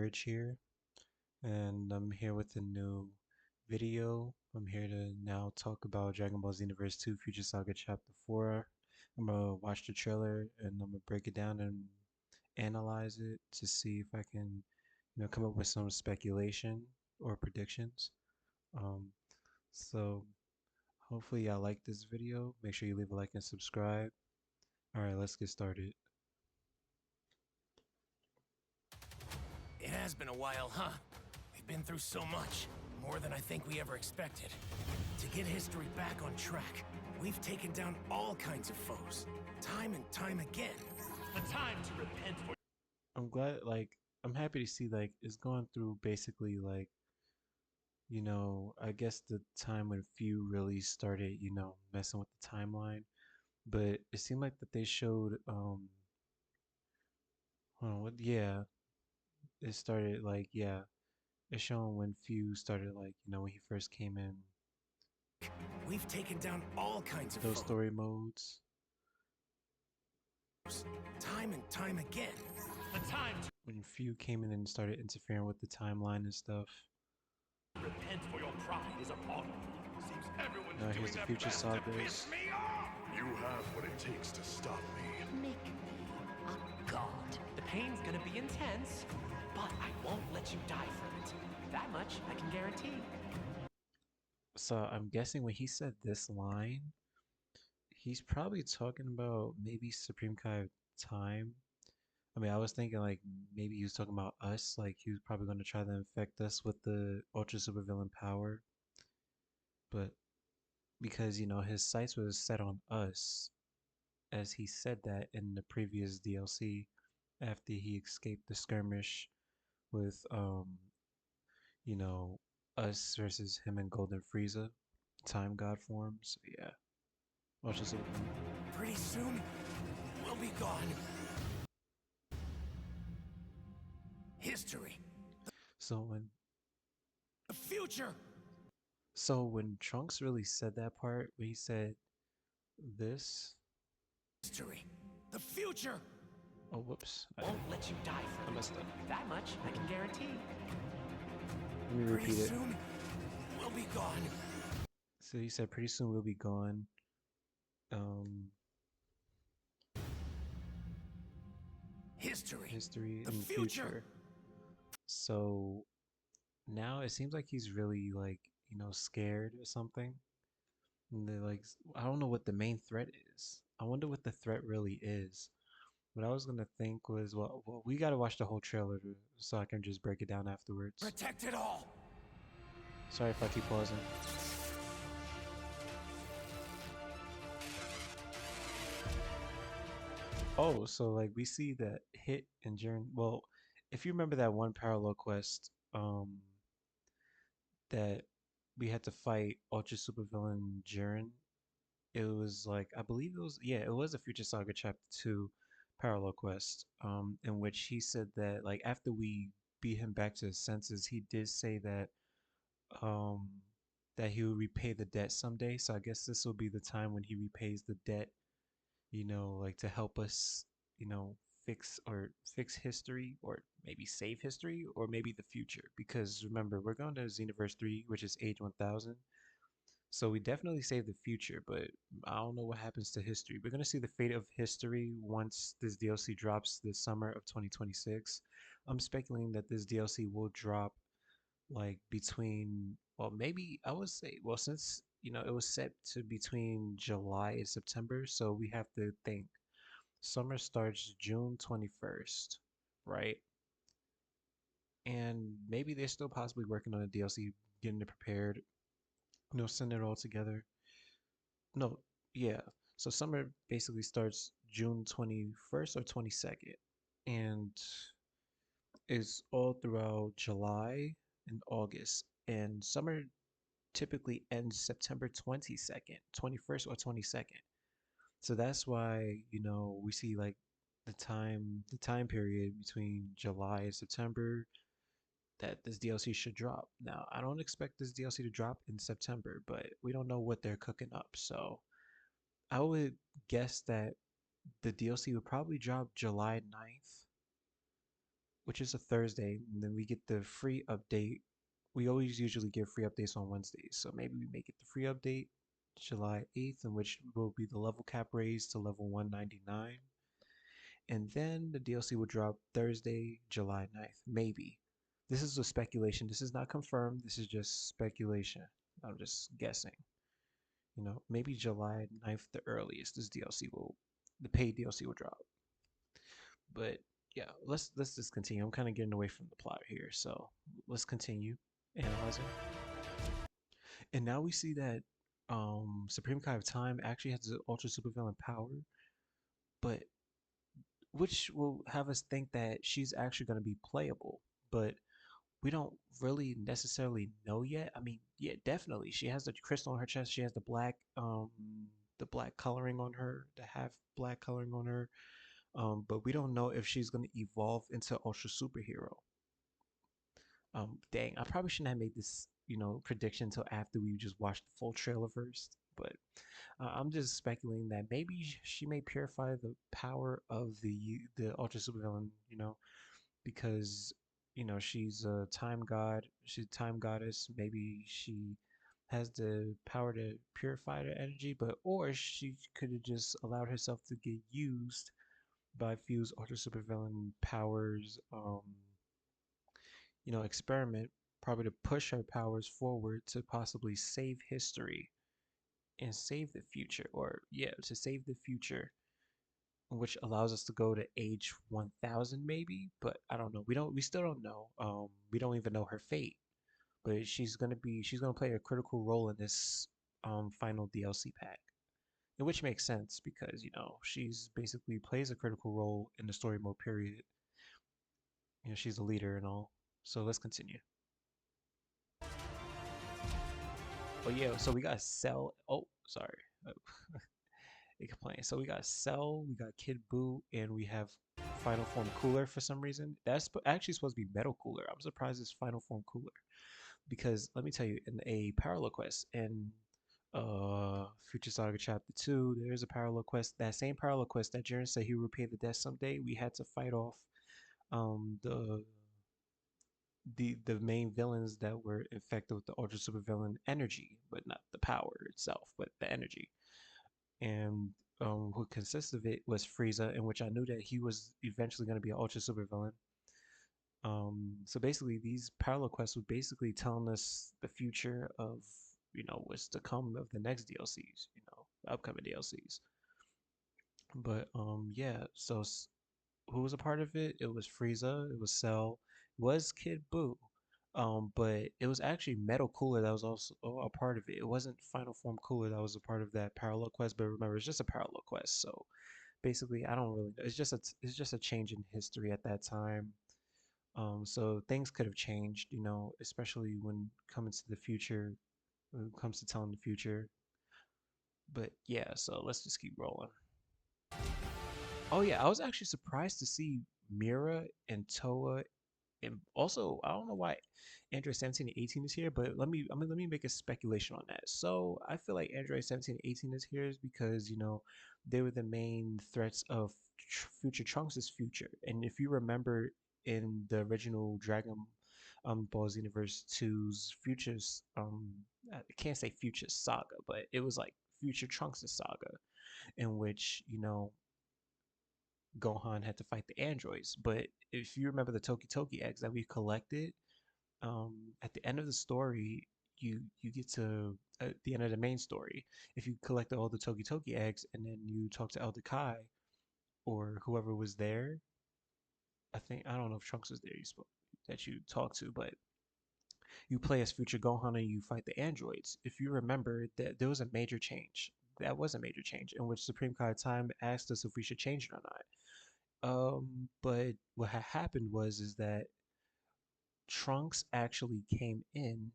Bridge here, and I'm here with a new video. I'm here to now talk about Dragon Ball Xenoverse 2 Future Saga Chapter 4. I'm gonna watch the trailer and I'm gonna break it down and analyze it to see if I can, come up with some speculation or predictions. Um, so hopefully y'all like this video. Make sure you leave a like and subscribe. Alright, let's get started. It has been a while, huh? We've been through so much, more than I think we ever expected. To get history back on track, we've taken down all kinds of foes, time and time again. The time to repent for I'm glad, I'm happy to see, it's going through basically, I guess the time when few really started, messing with the timeline. But it seemed like that they showed, hold on, what, yeah, it started, it's showing when few started, when he first came in, We've taken down all kinds of those foes, story modes. time and time again. the time When few came in and started interfering with the timeline and stuff. to repent for your pride is upon you. Seems everyone's Now doing here's the their future best to sagas. piss me off. You have what it takes to stop me. Make me a god. The pain's gonna be intense, but I won't let you die from it. That much I can guarantee. So I'm guessing when he said this line, he's probably talking about maybe Supreme Kai of Time. I mean, I was thinking like maybe he was talking about us, like he was probably going to try to infect us with the Ultra Supervillain power. But because, his sights was set on us, as he said that in the previous DLC after he escaped the skirmish with, you know, us versus him and Golden Frieza, Time God form. So yeah, Ultra Supervillain. Pretty soon, we'll be gone. History, So when the future. Trunks really said that part, when he said this, History, the future. oh whoops, Won't let you die I from it. messed up. That much I can guarantee. Let me Pretty repeat it. soon, we'll be gone. So he said pretty soon we'll be gone. Um, History, history the and future. So now it seems like he's really scared or something. And they're like, I don't know what the main threat is. I wonder what the threat really is. What I was gonna think was, well, we gotta watch the whole trailer so I can just break it down afterwards. protect it all. Sorry if I keep pausing. Oh, so we see that Hit and Jiren. Well, if you remember that one parallel quest, that we had to fight Ultra Supervillain Jiren. It was I believe it was, yeah, it was a Future Saga Chapter 2 parallel quest, in which he said that after we beat him back to his senses, he did say um that he will repay the debt someday. So I guess this will be the time when he repays the debt, to help us, fix history, or maybe save history, or maybe the future. Because remember, we're going to Xenoverse 3, which is age 1000. So we definitely save the future, but I don't know what happens to history. We're gonna see the fate of history once this DLC drops this summer of 2026. I'm speculating that this DLC will drop between, well, maybe I would say, well, since it was set to between July and September, so we have to think summer starts June 21st, right? And maybe they're still possibly working on a DLC, getting it prepared, send it all together. No, yeah. So summer basically starts June 21st or 22nd, and is all throughout July and August. And summer typically ends September 22nd, 21st or 22nd. So that's why, we see the time period between July and September that this DLC should drop. Now, I don't expect this DLC to drop in September, but we don't know what they're cooking up. So I would guess that the DLC would probably drop July 9th, which is a Thursday, and then we get the free update. We always usually give free updates on Wednesdays, so maybe we make it the free update July 8th, in which will be the level cap raised to level 199. And then the DLC will drop Thursday, July 9th. Maybe. This is a speculation. This is not confirmed. This is just speculation. I'm just guessing. Maybe July 9th, the earliest, the paid DLC will drop. But yeah, let's just continue. I'm kind of getting away from the plot here, so let's continue analyzing. And now we see that Supreme Kai of Time actually has the ultra supervillain power, but which will have us think that she's actually going to be playable, but we don't really necessarily know yet. I mean, yeah, definitely. She has the crystal on her chest. She has the black coloring on her, the half black coloring on her. But we don't know if she's gonna evolve into ultra superhero. Dang, I probably shouldn't have made this, prediction until after we just watched the full trailer first. But I'm just speculating that maybe she may purify the power of the ultra supervillain, because she's a time god, she's a time goddess. Maybe she has the power to purify the energy, but or she could have just allowed herself to get used by Fuse ultra supervillain powers experiment, probably to push her powers forward to possibly save history and save the future, or yeah, to save the future, which allows us to go to age 1000 maybe. But I don't know, we still don't know. We don't even know her fate, but she's gonna play a critical role in this final DLC pack, and which makes sense because she's basically plays a critical role in the story mode period. She's a leader and all. So let's continue. Oh yeah, so we got Cell. Oh, sorry. It complains. So we got Cell, we got Kid Buu, and we have Final Form Cooler for some reason. That's actually supposed to be Metal Cooler. I'm surprised it's Final Form Cooler because let me tell you, in a parallel quest in Future Saga Chapter 2, there is a parallel quest. That same parallel quest that Jiren said he would repay the debt someday. We had to fight off um the the main villains that were infected with the ultra super villain energy, but not the power itself, but the energy. And who consists of it was Frieza, in which I knew that he was eventually going to be an ultra super villain. So basically, these parallel quests were basically telling us the future of what's to come of the next DLCs, the upcoming DLCs. But yeah, so who was a part of it? It was Frieza, it was Cell, it was Kid Buu. But it was actually Metal Cooler that was also a part of it. It wasn't Final Form Cooler that was a part of that parallel quest, but remember, it's just a parallel quest. So basically, I don't really know. It's just a change in history at that time. So things could have changed, especially when coming to the future, when it comes to telling the future. But yeah, so let's just keep rolling. Oh yeah, I was actually surprised to see Mira and Toa, and also I don't know why Android 17 and 18 is here, but let me make a speculation on that. So I feel like Android 17 and 18 is here is because they were the main threats of Future Trunks' future, and if you remember in the original Dragon Ball Xenoverse 2's futures I can't say future saga, but it was like Future Trunks' saga in which Gohan had to fight the androids. But if you remember the Toki Toki eggs that we collected, at the end of the story, you get to at the end of the main story. If you collected all the Toki Toki eggs and then you talk to Elder Kai or whoever was there, I don't know if Trunks was there. That you talked to, but you play as Future Gohan and you fight the androids. If you remember that there was a major change. That was a major change in which Supreme Kai Time asked us if we should change it or not. But what had happened was is that Trunks actually came in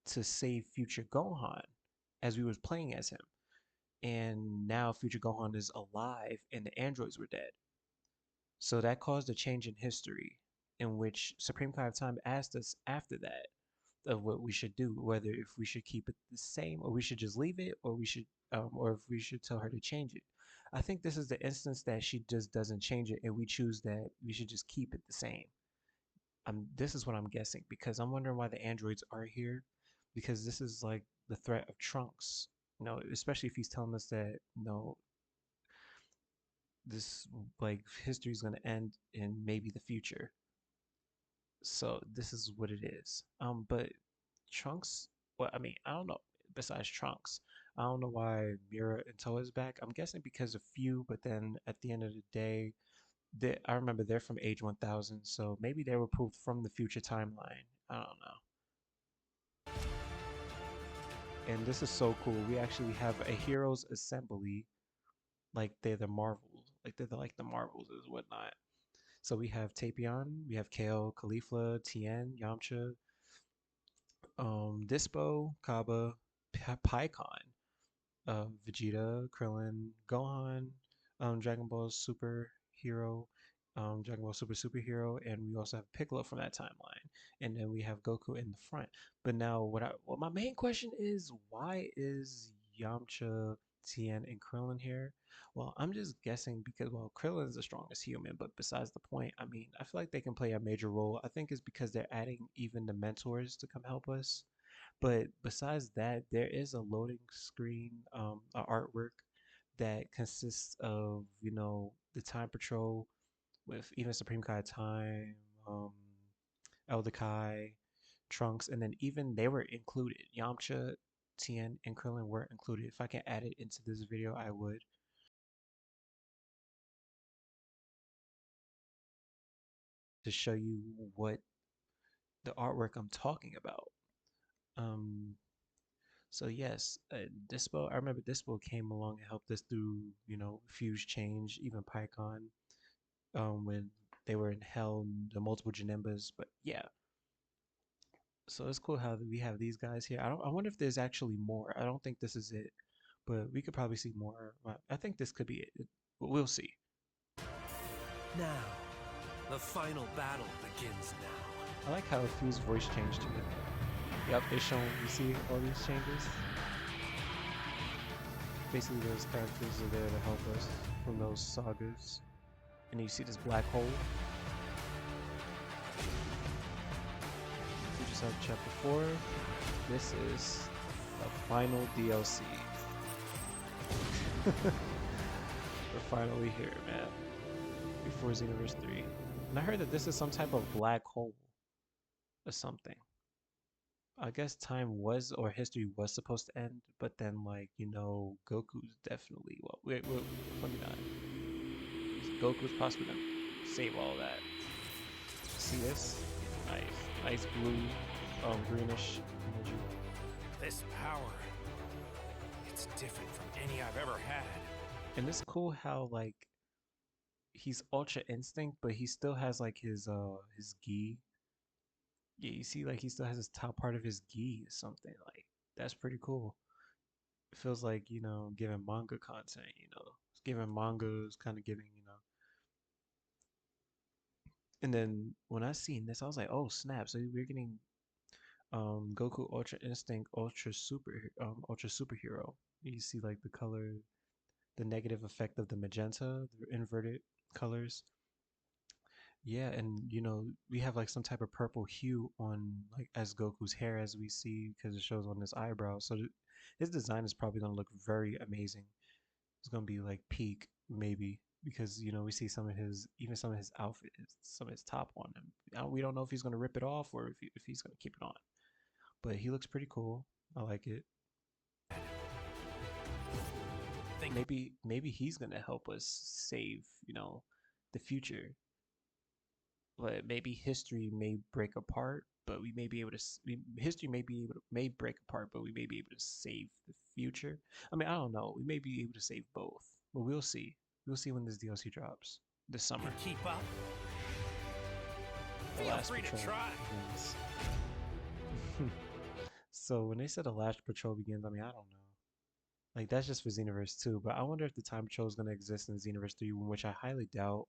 to save Future Gohan as we was playing as him. And now Future Gohan is alive and the androids were dead. So that caused a change in history in which Supreme Kai of Time asked us after that of what we should do, whether if we should keep it the same or we should just leave it or we should or if we should tell her to change it. I think this is the instance that she just doesn't change it, and we choose that we should just keep it the same. This is what I'm guessing because I'm wondering why the androids are here, because this is like the threat of Trunks. Especially if he's telling us that this like history is gonna end in maybe the future. So this is what it is. But Trunks, well, I mean, I don't know. Besides Trunks, I don't know why Mira and Toa is back. I'm guessing because of few, but then at the end of the day, I remember they're from Age 1000, so maybe they were pulled from the future timeline. I don't know. And this is so cool. We actually have a heroes assembly, like they're the Marvels, like they're like the Marvels is whatnot. So we have Tapion, we have Kale, Caulifla, Tien, Yamcha, Dispo, Kaba, Pikkon, Vegeta, Krillin, Gohan, Dragon Ball Super Hero, Dragon Ball Super Superhero, and we also have Piccolo from that timeline, and then we have Goku in the front. But now, what my main question is, why is Yamcha, Tien, and Krillin here? Well, I'm just guessing because Krillin is the strongest human, but besides the point, I mean, I feel like they can play a major role. I think it's because they're adding even the mentors to come help us. But besides that, there is a loading screen, artwork that consists of, the Time Patrol with even Supreme Kai Time, Elder Kai, Trunks, and then even they were included. Yamcha, Tien, and Krillin were included. If I can add it into this video, I would, to show you what the artwork I'm talking about. Um, So yes, Dispo. I remember Dispo came along and helped us through, Fuse Change, even PyCon, when they were in Hell, the multiple Janembas. But yeah, so it's cool how we have these guys here. I wonder if there's actually more. I don't think this is it, but we could probably see more. I think this could be it. We'll see. Now, the final battle begins now. I like how Fuse voice changed to it. Yep, it's showing. You see all these changes. Basically, those characters are there to help us from those sagas. And you see this black hole. We just have chapter 4. This is the final DLC. We're finally here, man. Before Xenoverse 3. And I heard that this is some type of black hole or something. I guess time was, or history was supposed to end, but then, like, Goku's definitely, well, wait, let me not. Goku's possibly gonna save all that. See this? Nice blue, greenish energy. This power, it's different from any I've ever had. And it's cool how, like, he's Ultra Instinct, but he still has, like, his gi. Yeah, you see, like, he still has his top part of his gi or something. Like, that's pretty cool. It feels like, giving manga content, It's giving mangas, kind of giving, And then when I seen this, I was like, oh snap! So we're getting Goku Ultra Instinct Ultra Superhero. You see like the color, the negative effect of the magenta, the inverted colors. Yeah, and we have like some type of purple hue on like as Goku's hair as we see because it shows on his eyebrow. So his design is probably gonna look very amazing. It's gonna be like peak maybe because we see some of his outfit, some of his top on him. We don't know if he's gonna rip it off or if he's gonna keep it on. But he looks pretty cool. I like it. Maybe he's gonna help us save the future. But maybe history may break apart, but we may be able to. History may break apart, but we may be able to save the future. I mean, I don't know. We may be able to save both, but we'll see. We'll see when this DLC drops this summer. Keep up. The Feel last free to patrol try. begins. So when they said the last patrol begins, I mean, I don't know. Like that's just for Xenoverse 2, but I wonder if the time patrol is gonna exist in Xenoverse 3, which I highly doubt.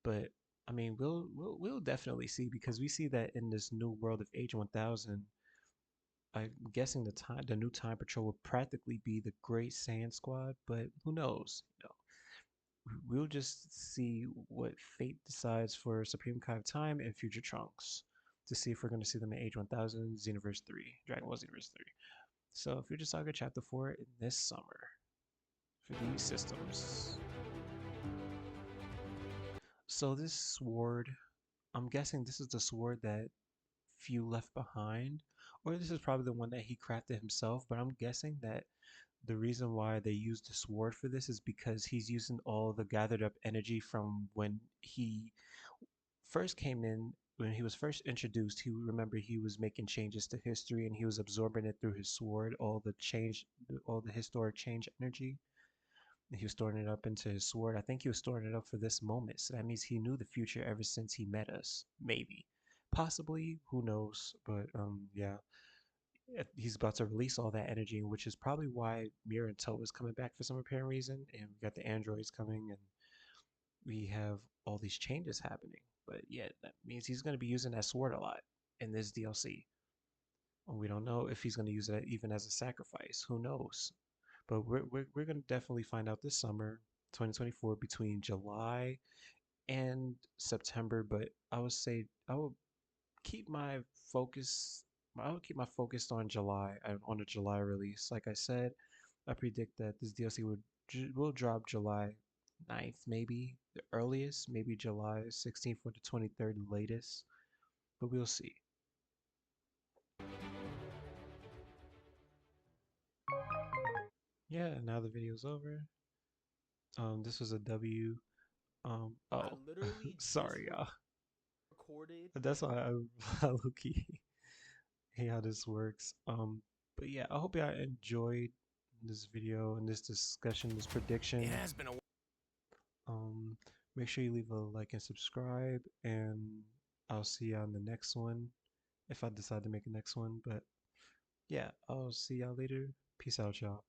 But I mean, we'll definitely see because we see that in this new world of Age 1000. I'm guessing the new time patrol will practically be the Great Saiyan Squad, but who knows? we'll just see what fate decides for Supreme Kai of Time and Future Trunks to see if we're going to see them in Age 1000, Xenoverse 3, Dragon Ball Xenoverse 3. So, Future Saga Chapter 4 in this summer for these systems. So, this sword, I'm guessing this is the sword that Few left behind, or this is probably the one that he crafted himself, but I'm guessing that the reason why they used the sword for this is because he's using all the gathered up energy from when he first came in. When he was first introduced, he remember he was making changes to history and he was absorbing it through his sword, all the historic change energy. And he was storing it up into his sword. I think he was storing it up for this moment. So that means he knew the future ever since he met us. Maybe. Possibly, who knows? But yeah, he's about to release all that energy, which is probably why Mira and Toe is coming back for some apparent reason, and we got the androids coming, and we have all these changes happening. But yeah, that means he's going to be using that sword a lot in this DLC. And we don't know if he's going to use it even as a sacrifice. Who knows? But we're going to definitely find out this summer, 2024, between July and September. But I would say I would keep my focus. I would keep my focus on July, on the July release. Like I said, I predict that this DLC will drop July 9th, maybe the earliest, maybe July 16th or the 23rd latest, but we'll see. Yeah, now the video's over. This was a W. I Oh, literally just sorry, y'all. recorded. That's why I low key hate how this works. But yeah, I hope y'all enjoyed this video and this discussion, this It prediction. has been a Um, Make sure you leave a like and subscribe, and I'll see you on the next one if I decide to make a next one. But yeah, I'll see y'all later. Peace out, y'all.